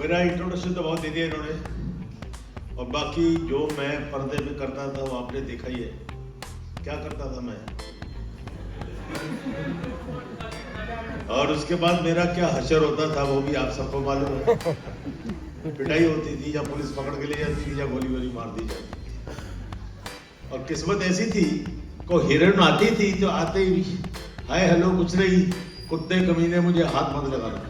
मेरा इंट्रोडक्शन तो बहुत दे दिया इन्होंने, और बाकी जो मैं पर्दे में करता था वो आपने देखा ही है। क्या करता था मैं, और उसके बाद मेरा क्या हशर होता था वो भी आप सबको मालूम है। पिटाई होती थी, या पुलिस पकड़ के ले जाती थी, या गोली वोली मार दी जाती। और किस्मत ऐसी थी को हिरण आती थी तो आते ही हाय हेलो कुछ नहीं, कुत्ते कमीने मुझे हाथ मत लगाना।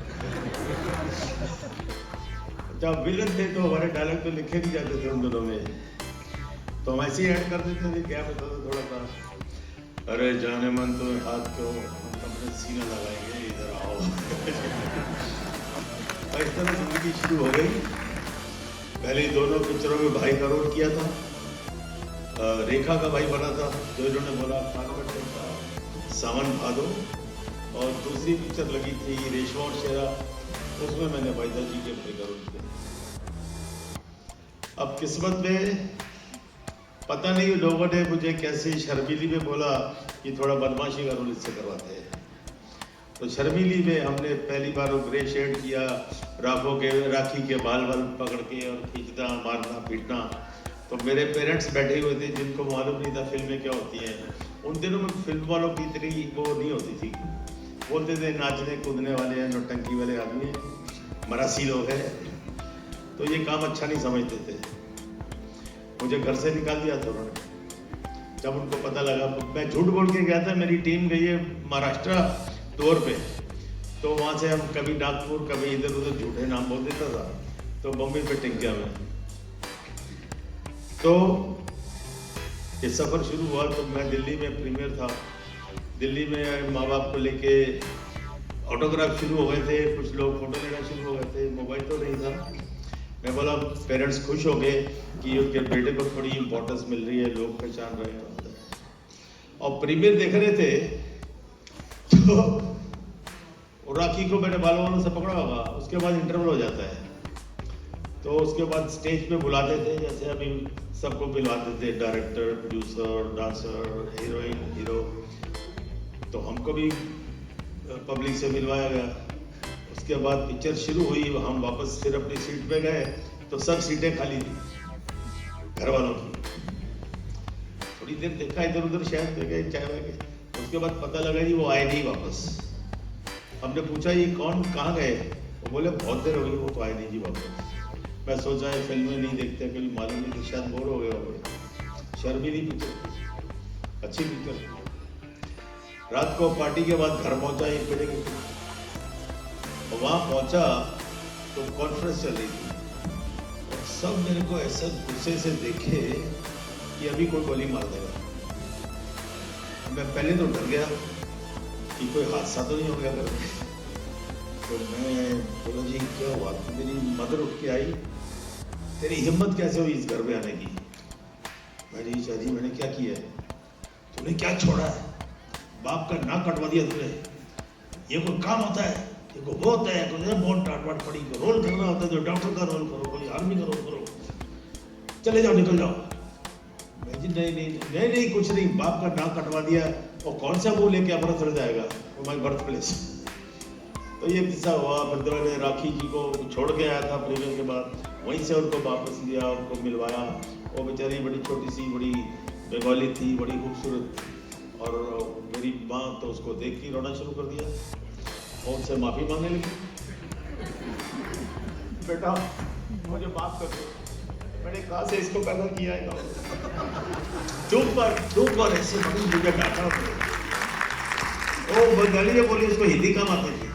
जब विलन थे तो हमारे डायलॉग तो लिखे नहीं जाते थे उन दिनों में, तो हम ऐसे ही ऐड कर देते थे। क्या बता दो थोड़ा सा, अरे जाने मन तो हाथ क्यों, हम अपने सीना लगाएंगे, इधर आओ। और इस तरह जिंदगी शुरू हो गई। पहले दोनों पिक्चरों में भाई का रोल किया था, रेखा का भाई बना था जो इन्होंने बोला कानवट का सावन भादो, और दूसरी पिक्चर लगी थी रेशमा और शेरा, उसमें मैंने भाईदा जी के भाई का रोल किया। अब किस्मत में पता नहीं लोगों ने मुझे कैसे शर्मीली में बोला कि थोड़ा बदमाशी का रोल इससे करवाते हैं। तो शर्मीली में हमने पहली बार वो ग्रे शेड किया, राखी के बाल पकड़ के और खींचना मारना पीटना। तो मेरे पेरेंट्स बैठे हुए थे जिनको मालूम नहीं था फिल्में क्या होती हैं। उन दिनों में फिल्म वालों की इतनी वो नहीं होती थी, बोलते थे नाचने कूदने वाले हैं, नौटंकी वाले आदमी हैं, मरासी लोग हैं, तो ये काम अच्छा नहीं समझते थे। मुझे घर से निकाल दिया था उन्होंने जब उनको पता लगा। मैं झूठ बोल के गया था, मेरी टीम गई है महाराष्ट्र टूर पे, तो वहाँ से हम कभी नागपुर कभी इधर उधर झूठे नाम बोल देता था, तो बॉम्बे पे टिक गया मैं। तो ये सफ़र शुरू हुआ तो मैं दिल्ली में प्रीमियर था। दिल्ली में माँ बाप को लेके ऑटोग्राफ शुरू हो गए थे, कुछ लोग फोटो लेना शुरू हो गए थे, मोबाइल तो नहीं था। मैं बोला पेरेंट्स खुश हो गए कि उनके बेटे को थोड़ी इम्पोर्टेंस मिल रही है, लोग पहचान रहे हैं। और प्रीमियर देख रहे थे तो राखी को मैंने बालों वालों से पकड़ा होगा, उसके बाद इंटरवल हो जाता है, तो उसके बाद स्टेज पे बुलाते थे, जैसे अभी सबको बुलाते थे, director, producer, dancer, heroine, hero. तो हमको भी पब्लिक से मिलवाया गया। उसके बाद पिक्चर शुरू हुई, हम वापस फिर अपनी सीट पे गए तो सब सीटें खाली थी घर वालों की। थोड़ी देर देखा इधर उधर, शायद पे गए चाय में गए, उसके बाद पता लगा जी वो आए नहीं वापस। हमने पूछा ये कौन कहाँ गए, वो बोले बहुत देर हो गई वो तो आए नहीं जी वापस। मैं सोचा है फिल्में नहीं देखते, फिल्म मालूम नहीं, शायद बोर हो गए होंगे। शर्मीली पिक्चर, अच्छी पिक्चर। रात को पार्टी के बाद घर पहुंचा, 1 बजे की, और वहाँ पहुंचा तो कॉन्फ्रेंस चल रही थी, और सब मेरे को ऐसा गुस्से से देखे कि अभी कोई गोली मार देगा। मैं पहले तो डर गया कि कोई हादसा तो नहीं हो गया घर में। तो मैं बोला जी क्या हुआ, तो मेरी मदर उठ के आई, तेरी हिम्मत कैसे हुई इस घर में आने की। मैं जी शादी मैंने क्या किया है, तूने क्या छोड़ा है, बाप का नाक कटवा दिया तूने, ये कोई काम होता है, ये कोई वो होता है, कोई बहुत डांट वाट पड़ी, रोल करना होता है, जो डॉक्टर का रोल करो, कोई आर्मी का रोल करो, चले जाओ निकल जाओ। मैं जी नहीं नहीं नहीं नहीं कुछ नहीं, बाप का नाक कटवा दिया, और कौन सा मुंह लेके अपना चल जाएगा, वो माई बर्थ प्लेस। तो ये किस्सा हुआ। फिर मैंने राखी जी को छोड़ के आया था प्रीमियर के बाद, वहीं से उनको वापस लिया, उनको मिलवाया। वो बेचारी बड़ी छोटी सी, बड़ी बंगाली थी, बड़ी खूबसूरत, और मेरी माँ तो उसको देख के रोना शुरू कर दिया और उनसे माफ़ी मांगने लगी, बेटा मुझे माफ़ कर दो, मैंने कहा से इसको पैदा किया है। चुप पर ऐसे मुझे डांटा। ओ बंगाली बोली, उसको हिंदी काम आती थी।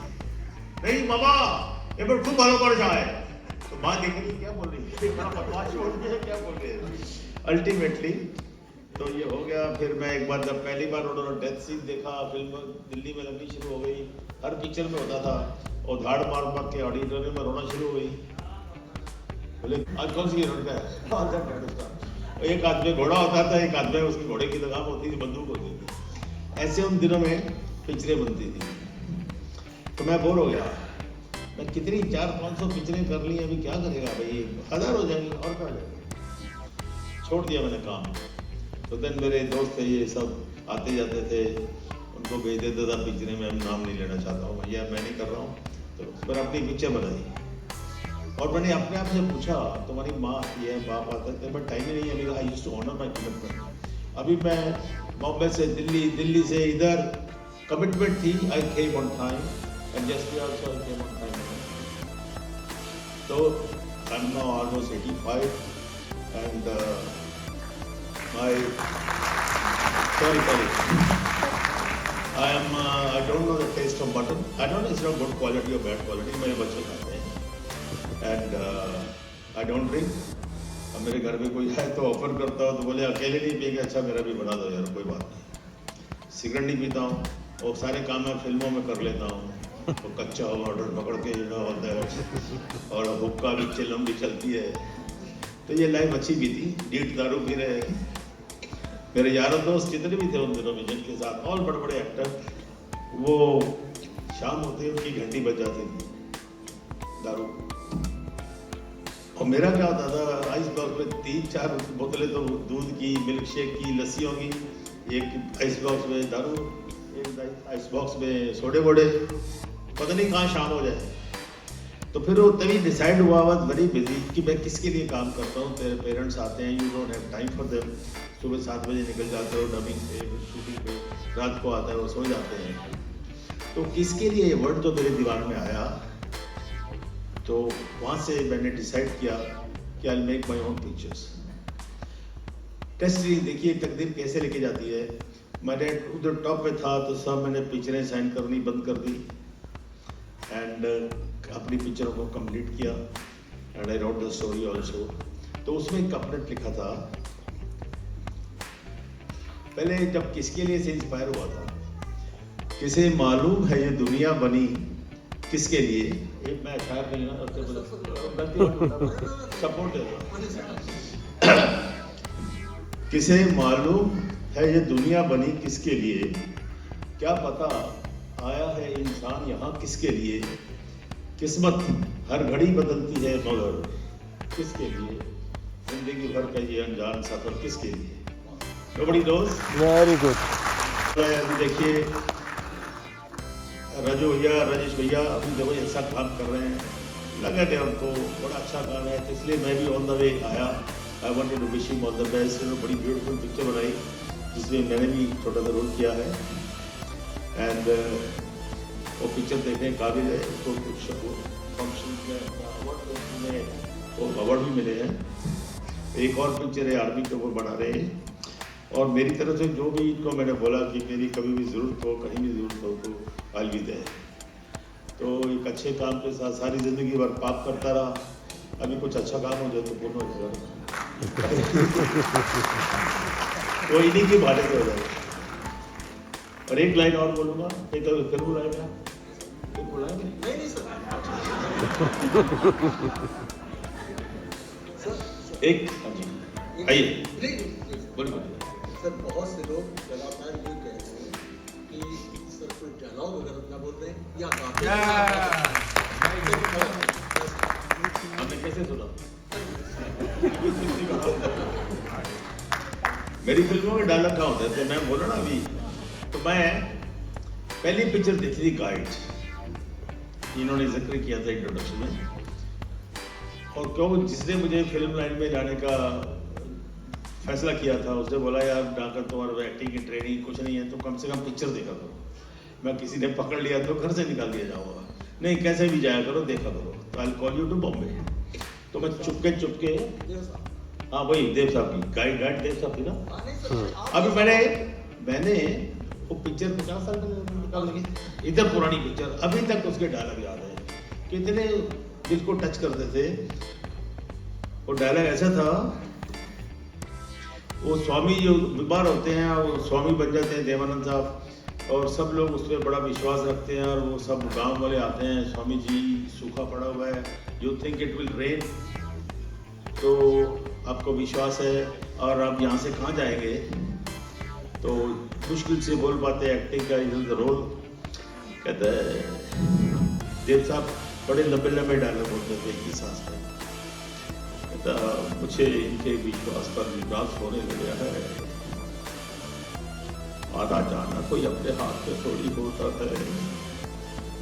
नहीं मामा ये पर खूब भालो कर जाए, तो माँ देखेगी क्या बोल रही है, बदमाश बोल रही है, क्या बोल रही है। अल्टीमेटली तो ये हो गया। फिर मैं एक बार, जब पहली बार उन्होंने डेथ सीन देखा, फिल्म दिल्ली में लगनी शुरू हो गई, हर पिक्चर में होता था, और धाड़ मार मार के ऑडिटोरियम में रोना शुरू हो गई। बोले आज कौन सी हीरोइन का है, एक हाथ में घोड़ा होता था, एक हाथ में उसकी घोड़े की लगाम होती थी, बंदूक होती थी। ऐसे उन दिनों में पिक्चरें बनती थी। तो मैं बोर हो गया, मैं कितनी 400-500 पिक्चरें कर ली, अभी क्या करेगा भाई, 1000 हो जाएंगी और क्या जाएगा। छोड़ दिया मैंने काम। तो दिन मेरे दोस्त थे, ये सब आते जाते थे, उनको भेज देता था पिक्चरें में, नाम नहीं लेना चाहता हूँ भैया, मैं नहीं कर रहा हूँ। तो फिर अपनी पिक्चर बनाई, और मैंने अपने आप से पूछा, तुम्हारी माँ आती है, बाप आता है, बट टाइम ही नहीं है मेरा। I used to honour my commitment. अभी मैं बॉम्बे से दिल्ली, दिल्ली से इधर, कमिटमेंट थी, I came on time and just also I came on time. तो I am now almost 85 and my sorry I don't know the taste of mutton. I don't know it's not good quality or bad quality. मेरे बच्चे खाते हैं and I don't drink. अब मेरे घर में कोई है तो ऑफर करता हूँ तो बोले अकेले नहीं पिएंगे, अच्छा मेरा भी बना दो यार, कोई बात नहीं। सिगरेट नहीं पीता हूँ और सारे काम मैं फिल्मों में कर लेता हूँ, तो कच्चा ऑर्डर पकड़ के होता है और हुक्का भी चिलम भी चलती है। तो ये लाइफ अच्छी भी थी। डीट दारू पी रहे, मेरे यारों दोस्त जितने भी थे उन दिनों में जिनके साथ और बड़े बड़े एक्टर, वो शाम होते उनकी घंटी बज जाती थी दारू। और मेरा क्या होता था, आइस बॉक्स में 3-4 बोतलें तो दूध की, मिल्क शेक की, लस्सियों की, एक आइस बॉक्स में दारू, एक आइस बॉक्स में सोडे वोडे, पता नहीं कहाँ शाम हो जाए। तो फिर वो तभी डिसाइड हुआ, वाज वेरी बिजी कि मैं किसके लिए काम करता हूँ। तेरे पेरेंट्स आते हैं, you don't have time for them. सुबह 7 बजे निकल जाते हो डबिंग पे, शूटिंग पे, रात को आता है वो सो जाते हैं। तो किसके लिए ये वर्ड तो मेरे दिमाग में आया, तो वहाँ से मैंने डिसाइड किया कि I will make my own pictures. Test देखिए तकदीर कैसे लेके जाती है। मैंने उधर टॉप पे था तो सब मैंने पिक्चरें साइन करनी बंद कर दी एंड अपनी पिक्चरों को कंप्लीट किया and I wrote the story also. तो उसमें एक कपलेट लिखा था, पहले जब किसके लिए से इंस्पायर हुआ था, किसे मालूम है ये दुनिया बनी किसके लिए। एक मैं शायर नहीं ना सपोर्ट दे, किसे मालूम है ये दुनिया बनी किसके लिए, क्या पता आया है इंसान यहाँ किसके लिए, किस्मत हर घड़ी बदलती है मगर किसके लिए, जिंदगी भर का ये अनजान सफर किसके लिए। Nobody knows? Very good. देखिए राजू भैया, राजेश भैया अभी देखो एक साथ काम कर रहे हैं, लगा थे हमको बड़ा अच्छा काम है, तो इसलिए मैं भी ऑन द वे आया। I wanted to wish him all the best. बड़ी ब्यूटीफुल पिक्चर बनाई जिसमें मैंने भी छोटा सा रोल किया है एंड वो पिक्चर देखने काबिल है। उसको कुछ फंक्शन में वो अवार्ड भी मिले हैं। एक और पिक्चर है आर्मी के ऊपर बना रहे हैं और मेरी तरफ से जो भी इनको मैंने बोला कि मेरी कभी भी ज़रूरत हो, कहीं भी ज़रूरत हो तो आई विल बी देयर। तो एक अच्छे काम के साथ सारी ज़िंदगी भर पाप करता रहा, अभी कुछ अच्छा काम हो जाए तो पुण्य हो जाएगा वो इन्हीं की बातें हो जाएगा। और एक लाइन और बोलूँगा, एक तो फिर बुलाएगा, फिर बुलाएंगे नहीं सर एक आइए बोलिए। सर बहुत से लोग कलाकार ये कहते हैं कि सर कोई डायलॉग अगर अपना बोल रहे हैं या आपने कैसे सुना? मेरी फिल्मों में डायलॉग कहाँ होता है, तो मैं बोला ना अभी, तो मैं पहली पिक्चर देखी थी गाइड, इन्होंने जिक्र किया था इंट्रोडक्शन में। और क्यों जिसने मुझे फिल्म लाइन में जाने का फैसला किया था उसने बोला यार डाकर तुम्हारा एक्टिंग की ट्रेनिंग कुछ नहीं है तो कम से कम पिक्चर देखा करो। मैं किसी ने पकड़ लिया तो घर से निकाल दिया जाऊँगा, नहीं कैसे भी जाया करो देखा करो, तो I call you to Bombay. तो मैं चुपके हाँ वही देव साहब की गाइड देव साहब की ना। अभी मैंने वो पिक्चर 50 साल पहले निकाल लगी, इधर पुरानी पिक्चर, अभी तक उसके डायलॉग याद है, कितने दिल को टच करते थे। वो डायलॉग ऐसा था, वो स्वामी जो बीमार होते हैं वो स्वामी बन जाते हैं देवानंद साहब, और सब लोग उस पर बड़ा विश्वास रखते हैं और वो सब गांव वाले आते हैं, स्वामी जी सूखा पड़ा हुआ है, you think it will rain, तो आपको विश्वास है और आप यहाँ से कहाँ जाएंगे, तो मुश्किल से बोल पाते एक्टिंग का इधर रोल। कहते हैं देव साहब बड़े लंबे लंबे डायलॉग बोलते थे एक ही सांस में। कहता मुझे इनके विश्वास पर विश्वास होने लगा है, आना जाना कोई अपने हाथ में थोड़ी होता है,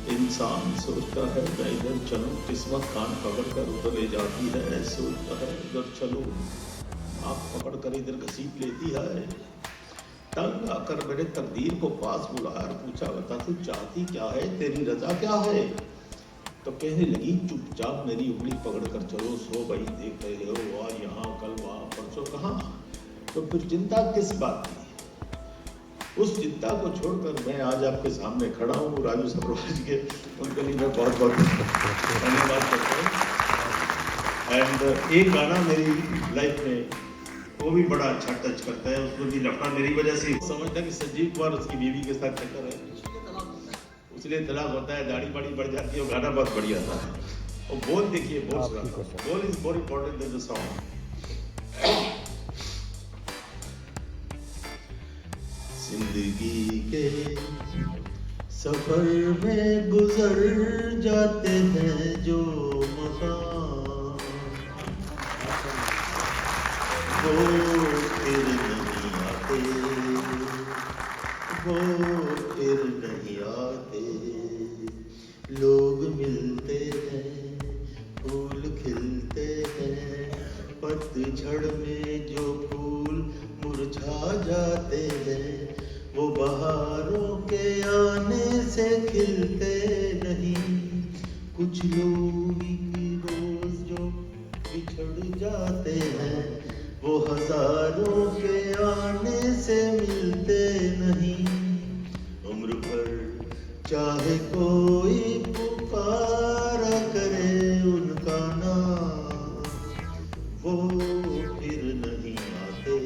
इंसान सोचता है मैं इधर चलूं, किस्मत कान पकड़ कर उधर ले जाती है। सोचता है उधर चलूं, आँख पकड़ कर इधर घसीट लेती है। तंग आकर मैंने तकदीर को पास बुलाया और पूछा, बता तू चाहती क्या है, तेरी रजा क्या है? तो कहने लगी, चुपचाप मेरी उंगली पकड़ कर चलो। सो भाई देख रहे हो, आज यहाँ कल वहाँ परसों कहाँ। तो फिर चिंता किस बात की? उस चिंता को छोड़कर मैं आज आपके सामने खड़ा हूँ। राजू सब्रवाज के, उनके लिए मैं बहुत बहुत धन्यवाद करता हूँ। एंड एक गाना मेरी लाइफ में वो भी बड़ा अच्छा टच करता है। उसमें भी लफड़ा मेरी वजह से समझता कि संजीव कुमार उसकी बीवी के साथ चक्कर है, इसलिए तलाक होता है, दाढ़ी बाड़ी बढ़ जाती है। वो गाना बहुत बढ़िया था। और बोल देखिए, बोल is more important then the song. जिंदगी के सफर में गुजर जाते हैं जो मकाम, वो फिर नहीं आते, वो फिर नहीं आते। लोग मिलते हैं, फूल खिलते हैं, पतझड़ में जो फूल मुरझा जाते हैं, वो बहारों के आने से खिलते नहीं। कुछ लोग रोज जो बिछड़ जाते हैं, वो हजारों के आने से मिलते नहीं। उम्र भर चाहे कोई पुकारा करे उनका नाम, वो फिर नहीं आते,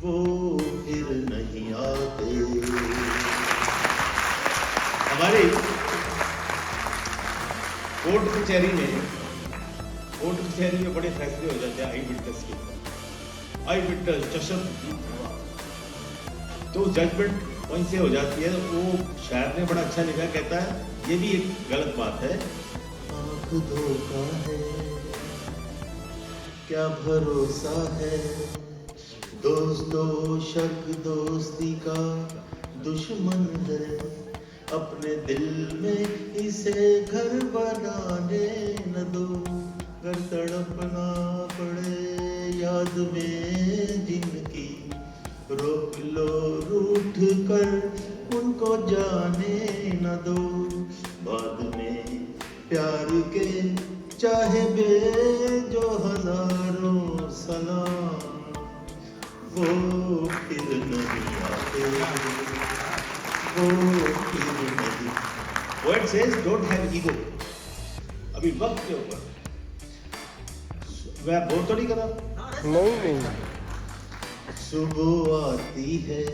वो फिर नहीं आते। हमारे कोर्ट कचहरी में बड़े फैसले हो जाते हैं आई विटनेस के ऊपर। आई विटनेस चशम तो जजमेंट वहीं से हो जाती है। वो शायर ने बड़ा अच्छा लिखा, कहता है ये भी एक गलत बात है। आँख धोखा है, क्या भरोसा है, दोस्तों शक दोस्ती का दुश्मन है। अपने दिल में इसे घर बनाने न दो, घर तड़पना पड़े याद में जिनकी, रोक लो रूठ कर उनको जाने न दो। बाद में प्यार के चाहे जो हजारों सलाम, वो फिर नहीं आते, वो फिर नहीं। Poet says don't have ego। अभी वक्त के ऊपर मैं बोल तो नहीं कर रहा। नहीं सुबह आती है,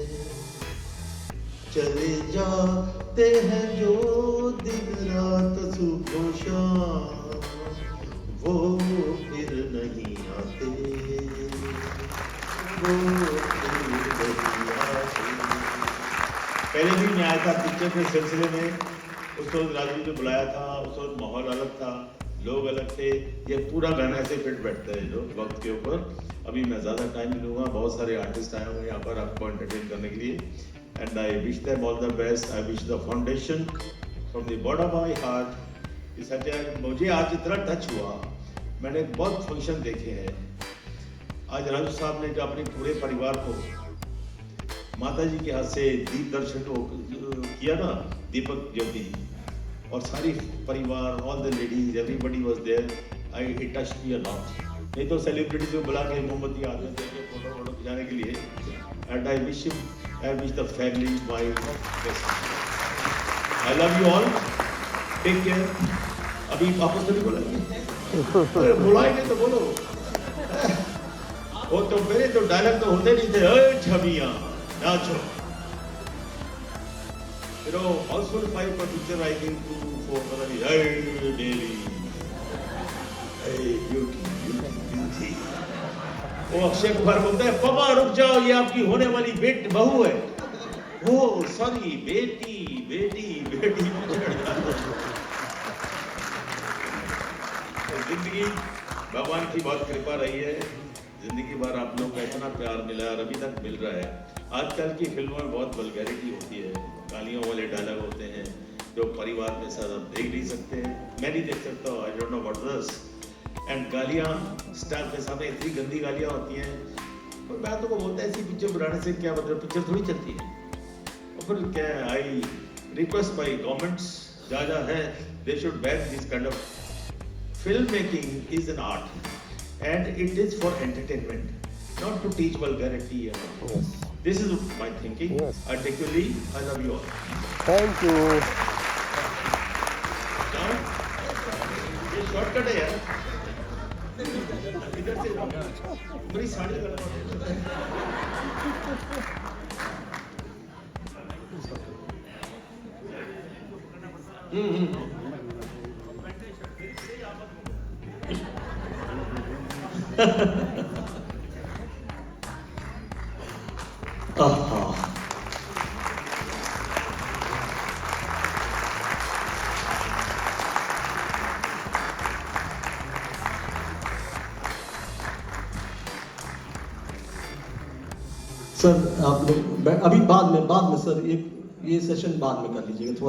चले जाते हैं जो दिन रात सुबह शाम, वो फिर नहीं आते, वो फिर नहीं आते। पहले भी मैं आया था पिक्चर के सिलसिले में, उस वक्त राजू ने बुलाया था, उस वक्त माहौल अलग था, लोग अलग थे। ये पूरा गाना ऐसे फिट बैठता है जो वक्त के ऊपर। अभी मैं ज़्यादा टाइम नहीं लूँगा, बहुत सारे आर्टिस्ट आए हुए हैं यहाँ पर आपको एंटरटेन करने के लिए। And I wish them all the best. I wish the foundation from the bottom of my heart. इस मुझे आज इतना टच हुआ, मैंने बहुत फंक्शन देखे हैं। आज राजू साहब ने जो अपने पूरे परिवार को माता जी के हाथ से दीप दर्शन किया ना, दीपक ज्योति, और सारी परिवार, all the ladies, everybody was there. It touched me a lot. नहीं तो सेलिब्रिटीज को बुला के मोमबत्ती आते थे फोटो वोटो खिंचाने के लिए। And I wish the family my best. I love you all, take care. अभी वापस तो नहीं बुलाएंगे, बुलाएंगे तो बोलो। वो तो मेरे तो डायलॉग तो होते नहीं थे, छबियां नाचो। हाउसफुल 5 पर picture I think 2 4 daily beauty. वो अक्षय कुमार बोलता है, पापा रुक जाओ, ये आपकी होने वाली बहू है। वो सॉरी बेटी जिंदगी भगवान की बहुत कृपा रही है। जिंदगी भर आप लोग का इतना प्यार मिला और अभी तक मिल रहा है। आजकल की फिल्मों में बहुत वल्गैरिटी होती है, गालियों वाले डायलॉग होते हैं, जो परिवार में शायद आप देख नहीं सकते हैं, मैं नहीं देख सकता, I don't know what this. And गालियाँ स्टार के सामने इतनी गंदी गालियाँ होती हैं, और मैं तो को बोलता है ऐसी पिक्चर बनाने से क्या मतलब, पिक्चर थोड़ी चलती है। और फिर क्या, आई रिक्वेस्ट माई गवर्नमेंट्स जहाँ है, they should ban this kind of film making is an art and it is for entertainment, not to teach vulgarity. Yes. This is my thinking. Yes. I take you leave. I love you all. Thank you. Now, ये shortcut है यार. इधर से मेरी साड़ी का sir आप लोग अभी बाद में सर ये सेशन बाद में कर लीजिएगा थोड़ा